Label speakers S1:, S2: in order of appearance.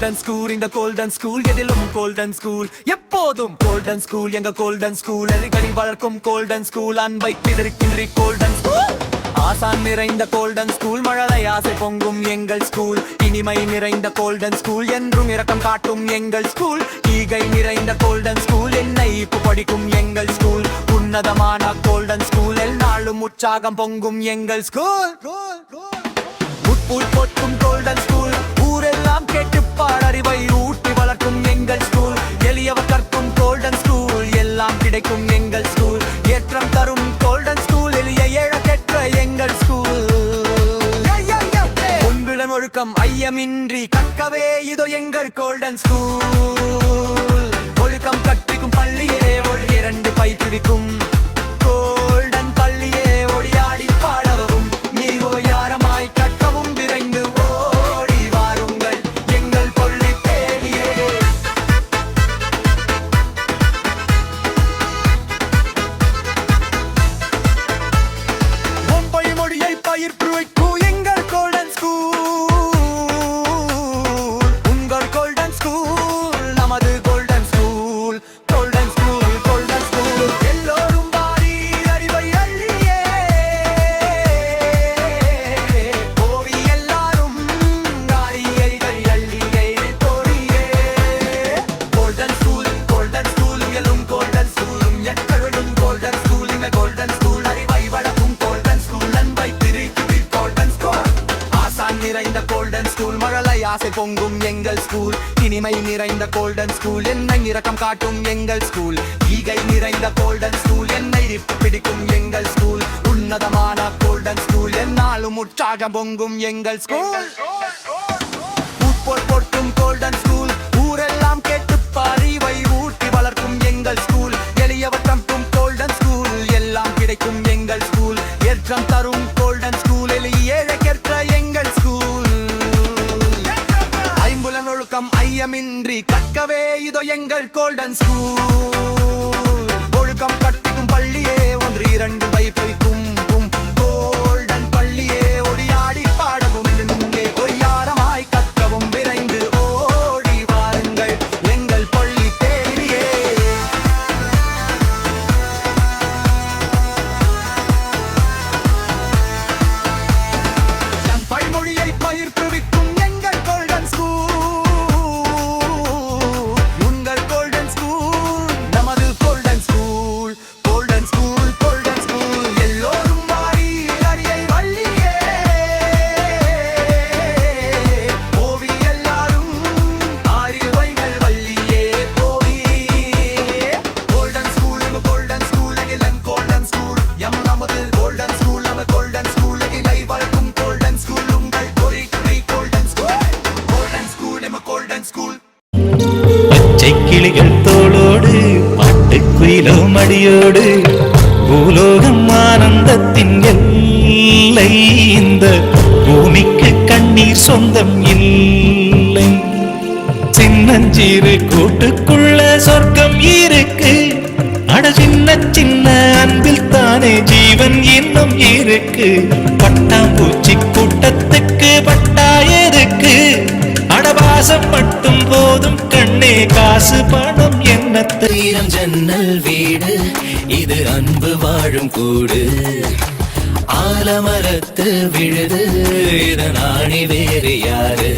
S1: golden school இந்த golden school எதிலும் golden school எப்போதும் கோல்டன் ஸ்கூல் எங்க கோல்டன் ஸ்கூல் எதிர்களை வளர்க்கும் கோல்டன் ஸ்கூல் அன்பை பிதறிக்கின்றி கோல்டன் ஸ்கூல் ஆசான் நிறைந்த கோல்டன் ஸ்கூல் மழலை ஆசை பொங்கும் எங்கள் ஸ்கூல் இனிமை நிறைந்த கோல்டன் ஸ்கூல் என்றும் இரக்கம் காட்டும் எங்கள் ஸ்கூல் ஈகை நிறைந்த கோல்டன் ஸ்கூல் என்னை படிக்கும் எங்கள் ஸ்கூல் உன்னதமான கோல்டன் ஸ்கூல் எந்நாளும் உற்சாகம் பொங்கும் எங்கள் ஸ்கூல் பொட்டும் கோல்டன் ஸ்கூல் ஊரெல்லாம் கேட்டு பாடறிவை ஊட்டி வளர்க்கும் எங்கள் ஸ்கூல் எளியவர் கற்கும் கோல்டன் ஸ்கூல் எல்லாம் கிடைக்கும் எங்கள் ஸ்கூல் ஏற்றம் தரும் கோல்டன் ஸ்கூல் எளிய ஏழக்கற்ற எங்கள் ஸ்கூல் உன்பிடம் ஒழுக்கம் ஐயமின்றி கற்கவே இதோ எங்கள் கோல்டன் ஸ்கூல் ஒழுக்கம் கற்பிக்கும் பள்ளியே ஒளி இரண்டு பயிற்றுவிக்கும் கோல்டன் பள்ளியே ஒளியாடி பாடவும் நீ ஓயாரமாய் கற்கவும் விரைந்து ஓடி வாருங்கள் எங்கள் பள்ளி தேடியே மும்பை மொழியை பயிற்றுவிக்கும் எங்கள் கோல்டன் ஸ்கூல் உங்கள் கோல்டன் ஸ்கூல் நமது golden school golden school golden school எல்லோரும் வாரி அறிவை அள்ளியே ஓவி எல்லாரும் காரியைகள் அள்ளியே தோழியே கோல்டன் ஸ்கூல் எல்லும் கோல்டன் ஸ்கூலும் எங்களும் கோல்டன் ஸ்கூல் இங்க கோல்டன் ஸ்கூல் அறிவை வளர்க்கும் கோல்டன் ஸ்கூல் அன்பை பிரிக்கு கோல்டன் ஸ்கூல் ஆசான் நிறைந்த கோல்டன் ஸ்கூல் மழலை ஆசை பொங்கும் எங்கள் ஸ்கூல் இனிமை நிறைந்த கோல்டன் ஸ்கூல் என்னை இரக்கம் காட்டும் எங்கள் ஸ்கூல் ஈகை நிறைந்த கோல்டன் ஸ்கூல் என்னை பிடிக்கும் எங்கள் ஸ்கூல் உன்னதமான கோல்டன் ஸ்கூல் எந்நாளும் உற்சாகம் பொங்கும் எங்கள் ஸ்கூல் பொட்டும் கோல்டன் ஸ்கூல் ஊரெல்லாம் கேட்டு அறிவை ஊட்டி வளர்க்கும் எங்கள் ஸ்கூல் எளியவர் கற்கும் கோல்டன் ஸ்கூல் எல்லாம் கிடைக்கும் எங்கள் ஸ்கூல் ஏற்றம் தரும் கோல்டன் ஸ்கூல் எளிய ஏழக்கற்ற எங்கள் ஸ்கூல் ஐம்புலன் ஒழுக்கம் ஐயமின்றி கற்கவே இதோ எங்கள் கோல்டன் ஸ்கூல் ஒழுக்கம் கற்பிக்கும் பள்ளியே ஒன்று இரண்டு பயிற்றுவிக்கும் கோல்டன் பள்ளியே ஒளியாடி பாடவும் இங்கே ஒய்யாரமாய் கற்கவும் விரைந்து ஓடி வாருங்கள் எங்கள் பள்ளி தேடியே பழமொழியை பயிற்றுவிக்கும் எங்கள் கோல்டன் ஸ்கூல் உங்கள் கோல்டன் ஸ்கூல் நமது golden school golden school golden school எல்லோரும் வாரி அறியை வள்ளியே ஓவி எல்லாரும் அறிவைகள் வள்ளியே ஓவி கோல்டன் ஸ்கூல் அகிலன் கோல்டன் ஸ்கூல் நமது கோல்டன் ஸ்கூல் நம்ம கோல்டன் ஸ்கூல் அகிலை வளர்க்கும் கோல்டன் ஸ்கூல் உங்கள் கோல்டன் ஸ்கூல் நம்ம கோல்டன் ஸ்கூல்
S2: பச்சை கிளிகள் தோளோடு பாட்டுக்குயிலோ மடியோடு பூலோகம் ஆனந்தத்தின் எல்லை இந்த பூமிக்கு கண்ணீர் சொந்தம் இல்லை சின்னஞ்சிறு கூட்டுக்குள்ள சொர்க்கம் இருக்கு அட சின்ன சின்ன அன்பில் தானே ஜீவன் இன்னும் இருக்கு பட்டாம்பூச்சி கூட்டத்துக்கு பட்டா எதுக்கு அடவாசம் மட்டும் போதும் கண்ணே காசு பணம் என்ன தீரம் ஜன்னல் வீடு இது அன்பு வாழும் கூடு ஆலமரத்து விழுது இதன் ஆணி வேறு யாரு